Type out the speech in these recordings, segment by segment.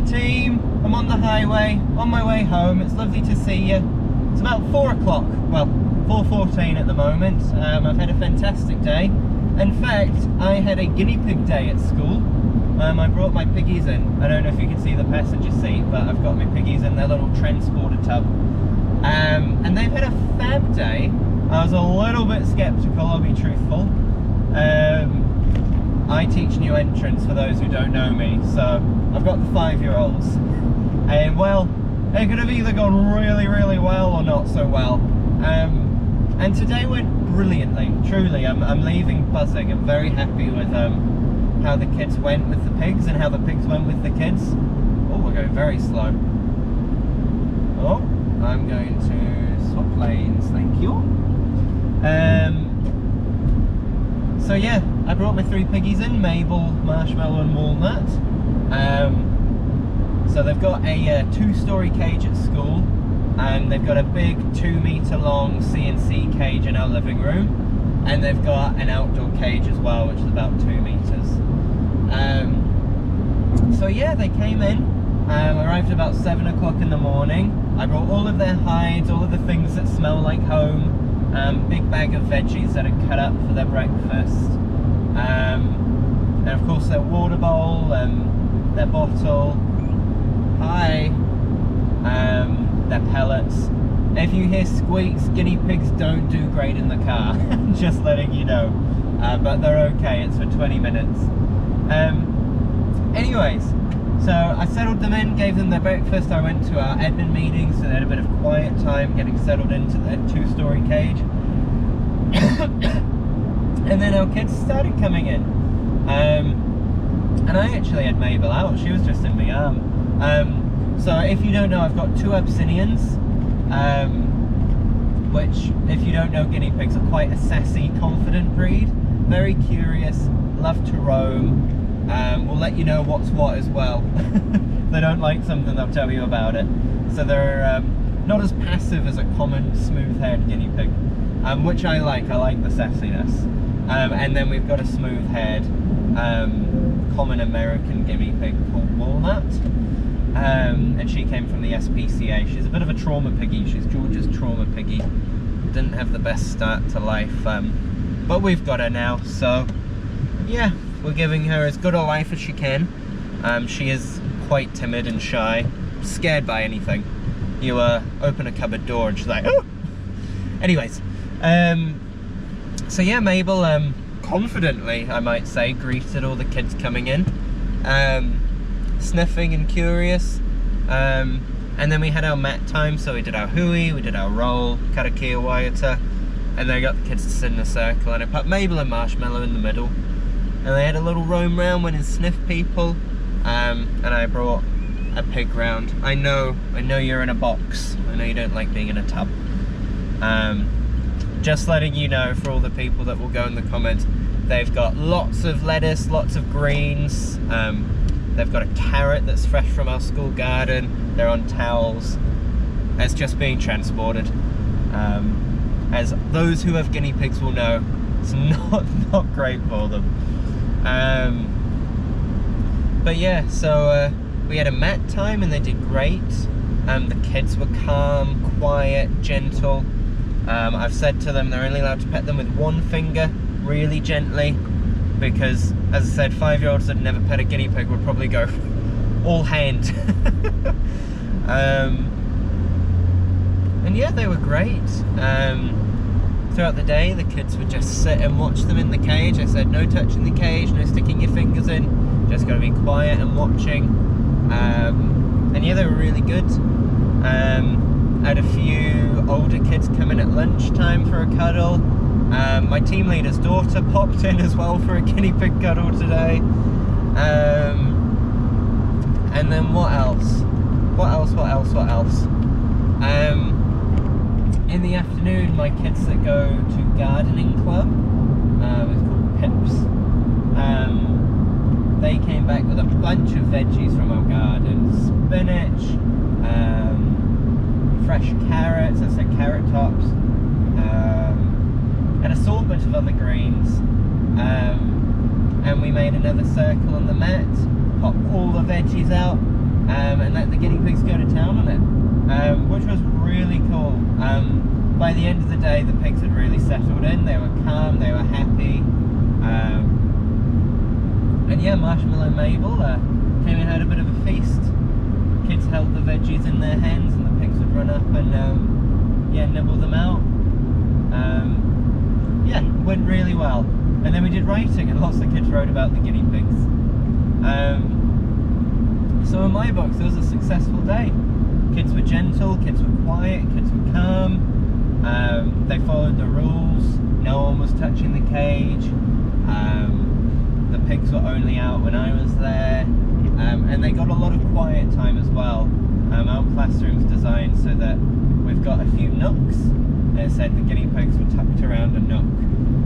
team. I'm on the highway, on my way home. It's lovely to see you. It's about 4 o'clock, well, 4:14 at the moment. I've had a fantastic day. In fact, I had a guinea pig day at school. I brought my piggies in. I don't know if you can see the passenger seat, but I've got my piggies in their little transporter tub. And they've had a fab day. I was a little bit skeptical, I'll be truthful. I teach new entrants, for those who don't know me, so I've got the 5-year-olds. And well, it could have either gone really, really well or not so well. And today went brilliantly, truly. I'm leaving buzzing. I'm very happy with how the kids went with the pigs and how the pigs went with the kids. Oh, we're going very slow. Oh, I'm going to swap lanes, thank you. So yeah, I brought my 3 piggies in, Mabel, Marshmallow and Walnut. So they've got a 2-story cage at school, and they've got a big 2-meter long CNC cage in our living room, and they've got an outdoor cage as well, which is about 2 meters. So yeah, they came in, arrived about 7 o'clock in the morning. I brought all of their hides, all of the things that smell like home, big bag of veggies that are cut up for their breakfast, and of course their water bowl, their bottle, their pellets. If you hear squeaks, guinea pigs don't do great in the car, just letting you know, but they're okay, it's for 20 minutes. Anyways, so I settled them in, gave them their breakfast. I went to our admin meeting, so they had a bit of quiet time getting settled into their 2-story cage. And then our kids started coming in. And I actually had Mabel out, she was just in my arm. So if you don't know, I've got 2 Abyssinians, which, if you don't know, guinea pigs are quite a sassy, confident breed. Very curious, love to roam. We'll let you know what's what as well. If they don't like something, they'll tell you about it. So they're not as passive as a common smooth-haired guinea pig, which I like the sassiness. And then we've got a smooth-haired common American guinea pig called Walnut. And she came from the SPCA. She's a bit of a trauma piggy. She's Georgia's trauma piggy. Didn't have the best start to life, but we've got her now, so yeah, we're giving her as good a life as she can. She is quite timid and shy, scared by anything. You open a cupboard door and she's like, oh! Anyways, so yeah, Mabel confidently, I might say, greeted all the kids coming in, sniffing and curious. And then we had our mat time, so we did our hui, we did our roll, karakia waiata, and then I got the kids to sit in a circle, and I put Mabel and Marshmallow in the middle, and they had a little roam round, went and sniffed people, and I brought a pig round. I know you're in a box, I know you don't like being in a tub. Just letting you know, for all the people that will go in the comments, they've got lots of lettuce, lots of greens, they've got a carrot that's fresh from our school garden. They're on towels. It's just being transported. As those who have guinea pigs will know, it's not great for them. But yeah, so we had a mat time and they did great. The kids were calm, quiet, gentle. I've said to them they're only allowed to pet them with 1 finger, really gently, because, as I said, 5-year-olds that never pet a guinea pig would probably go all hand. And yeah, they were great. Throughout the day, the kids would just sit and watch them in the cage. I said, no touching the cage, no sticking your fingers in, just gotta be quiet and watching. And yeah, they were really good. I had a few older kids come in at lunchtime for a cuddle. My team leader's daughter popped in as well for a guinea pig cuddle today. And then what else? In the afternoon, my kids that go to gardening club, it's called Pips, they came back with a bunch of veggies from our garden. Spinach, fresh carrots, I said carrot tops, an assortment of other greens, and we made another circle on the mat, pop all the veggies out, and let the guinea pigs go to town on it, which was really cool. By the end of the day, the pigs had really settled in. They were calm, they were happy, and yeah, Marshmallow and Mabel came and had a bit of a feast. Kids held the veggies in their hands, and the pigs would run up and yeah, nibble them out. Yeah, went really well. And then we did writing, and lots of kids wrote about the guinea pigs. So in my books, it was a successful day. Kids were gentle, kids were quiet, kids were calm. They followed the rules. No one was touching the cage. The pigs were only out when I was there. And they got a lot of quiet time as well. Our classroom's designed so that we've got a few nooks. And it said the guinea pigs were tucked around a nook.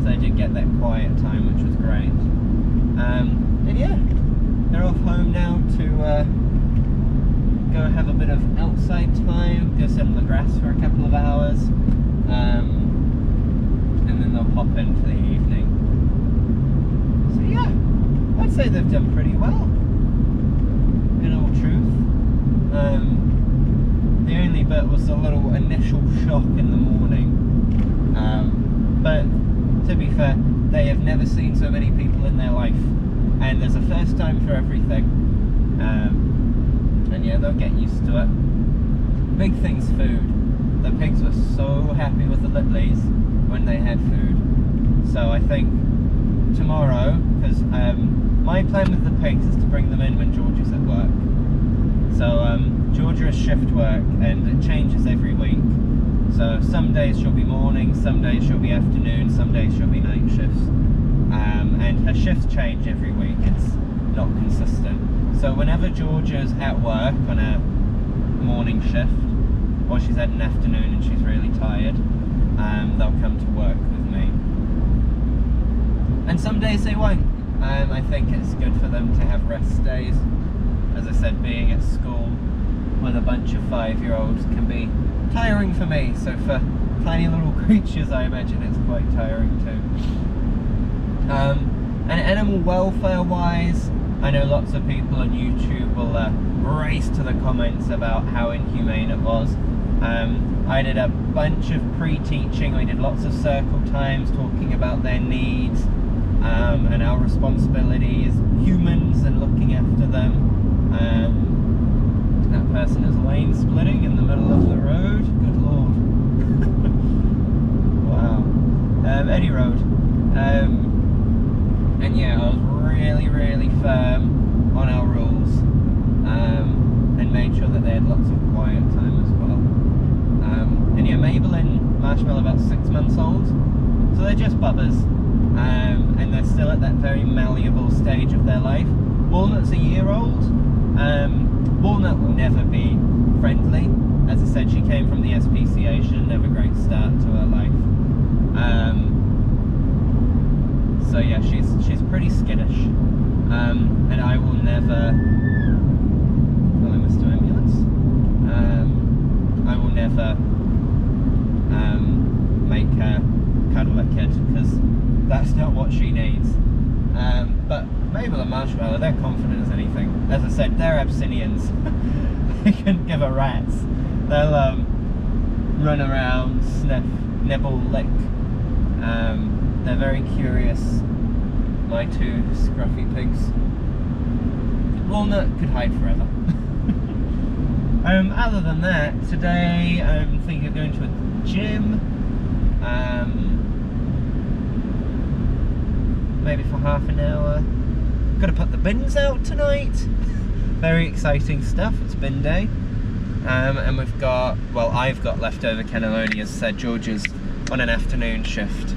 So they did get that quiet time, which was great. And yeah, they're off home now to go have a bit of outside time, go sit on the grass for a couple of hours, and then they'll pop in for the evening. So yeah, I'd say they've done pretty well, in all truth. The only bit was a little initial shock in the morning, but to be fair, they have never seen so many people in their life, and there's a first time for everything, and yeah, they'll get used to it. Big thing's food. The pigs were so happy with the Littleys when they had food, so I think tomorrow, because my plan with the pigs is to bring them in when Georgia's at work. So Georgia is shift work, and it changes every week. So some days she'll be morning, some days she'll be afternoon, some days she'll be night shifts. And her shifts change every week, it's not consistent. So whenever Georgia's at work on a morning shift, or she's at an afternoon and she's really tired, they'll come to work with me. And some days they won't. I think it's good for them to have rest days. As I said, being at school with a bunch of 5-year-olds can be tiring for me, so for tiny little creatures I imagine it's quite tiring too. And animal welfare wise, I know lots of people on YouTube will race to the comments about how inhumane it was. I did a bunch of pre-teaching, we did lots of circle times talking about their needs, and our responsibility as humans and looking after them. That person is lane splitting in the middle of the road. Good lord. Wow. Any road. And yeah, I was really firm on our rules, and made sure that they had lots of quiet time as well. And yeah, Mabel and Marshmallow are about 6 months old, so they're just bubbers, and they're still at that very malleable stage of their life. Walnut's a year old. Walnut will never be friendly. As I said, she came from the SPCA, she didn't have a great start to her life. So yeah, she's pretty skittish. And I will never... Oh, Mr. Ambulance. I will never make her cuddle a kid, because that's not what she needs. But Mabel and Marshmallow, they're confident as anything. As I said, they're Abyssinians. They couldn't give a rat's. They'll run around, sniff, nibble, lick. They're very curious. My two scruffy pigs. Walnut could hide forever. Other than that, today I'm thinking of going to a gym. Maybe for half an hour. Got to put the bins out tonight. Very exciting stuff. It's bin day. And we've got, well, I've got leftover cannelloni. As I said, Georgia's on an afternoon shift.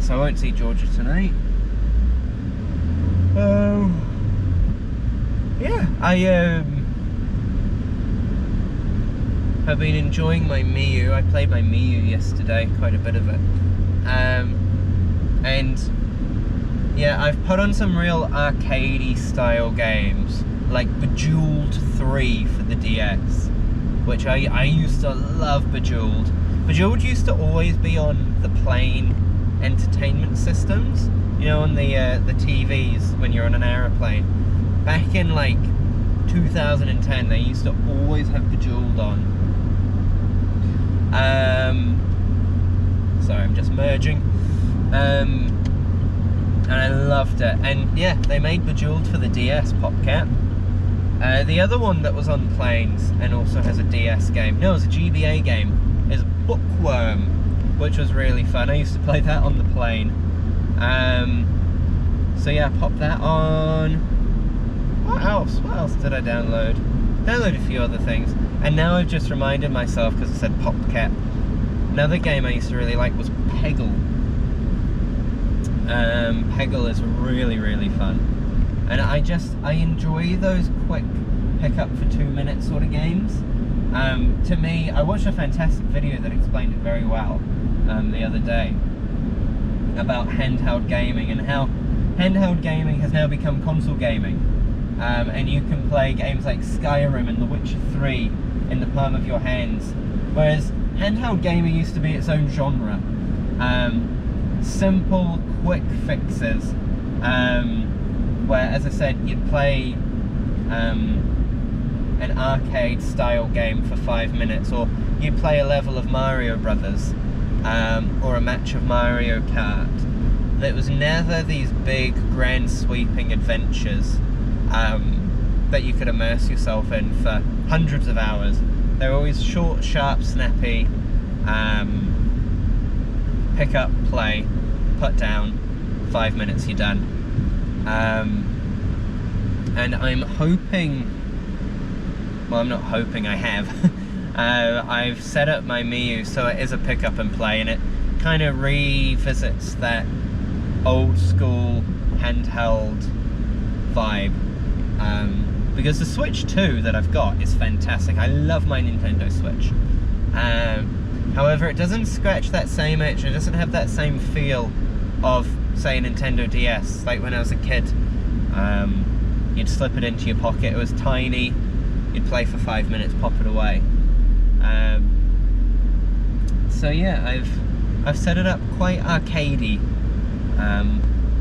So I won't see Georgia tonight. Yeah, I have been enjoying my Miu. I played my Miu yesterday, quite a bit of it. And yeah, I've put on some real arcadey style games, like Bejeweled 3 for the DS, which I used to love Bejeweled. Bejeweled used to always be on the plain entertainment systems, you know, on the TVs when you're on an aeroplane. Back in like 2010, they used to always have Bejeweled on. Sorry, I'm just merging. And I loved it. And yeah, they made Bejeweled for the DS, PopCat. The other one that was on planes and also has a DS game, no, it's a GBA game, is Bookworm, which was really fun. I used to play that on the plane. So yeah, pop that on. What else? What else did I download? Download a few other things. And now I've just reminded myself, because I said PopCat, another game I used to really like was Peggle. Peggle is really, really fun. And I enjoy those quick pick up for 2 minutes sort of games. To me, I watched a fantastic video that explained it very well the other day about handheld gaming and how handheld gaming has now become console gaming. And you can play games like Skyrim and The Witcher 3 in the palm of your hands. Whereas handheld gaming used to be its own genre. Simple, quick fixes. Where, as I said, you'd play an arcade style game for 5 minutes, or you'd play a level of Mario Brothers, or a match of Mario Kart. There was never these big, grand, sweeping adventures that you could immerse yourself in for hundreds of hours. They're always short, sharp, snappy, pick up, play, put down, 5 minutes, you're done. And I'm hoping, well, I'm not hoping, I have. I've set up my Miu so it is a pick up and play, and it kind of revisits that old school handheld vibe. Because the Switch 2 that I've got is fantastic. I love my Nintendo Switch. However, it doesn't scratch that same itch. It doesn't have that same feel of, say, a Nintendo DS. Like when I was a kid, you'd slip it into your pocket. It was tiny. You'd play for 5 minutes, pop it away. So yeah, I've set it up quite arcadey,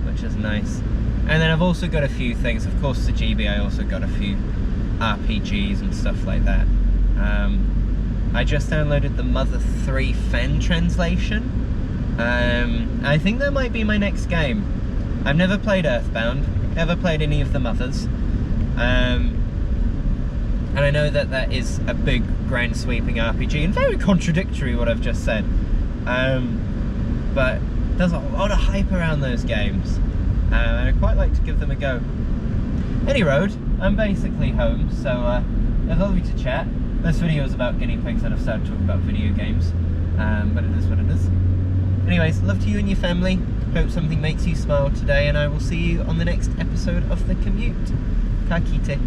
which is nice. And then I've also got a few things. Of course, the GB, I also got a few RPGs and stuff like that. I just downloaded the Mother 3 fan translation. I think that might be my next game. I've never played Earthbound, never played any of the Mothers. And I know that that is a big, grand, sweeping RPG, and very contradictory what I've just said. But there's a lot of hype around those games, and I'd quite like to give them a go. Any road, I'm basically home, so it was lovely to chat. This video is about guinea pigs, and I've started talking about video games, but it is what it is. Anyways, love to you and your family. Hope something makes you smile today, and I will see you on the next episode of The Commute. Ka kite.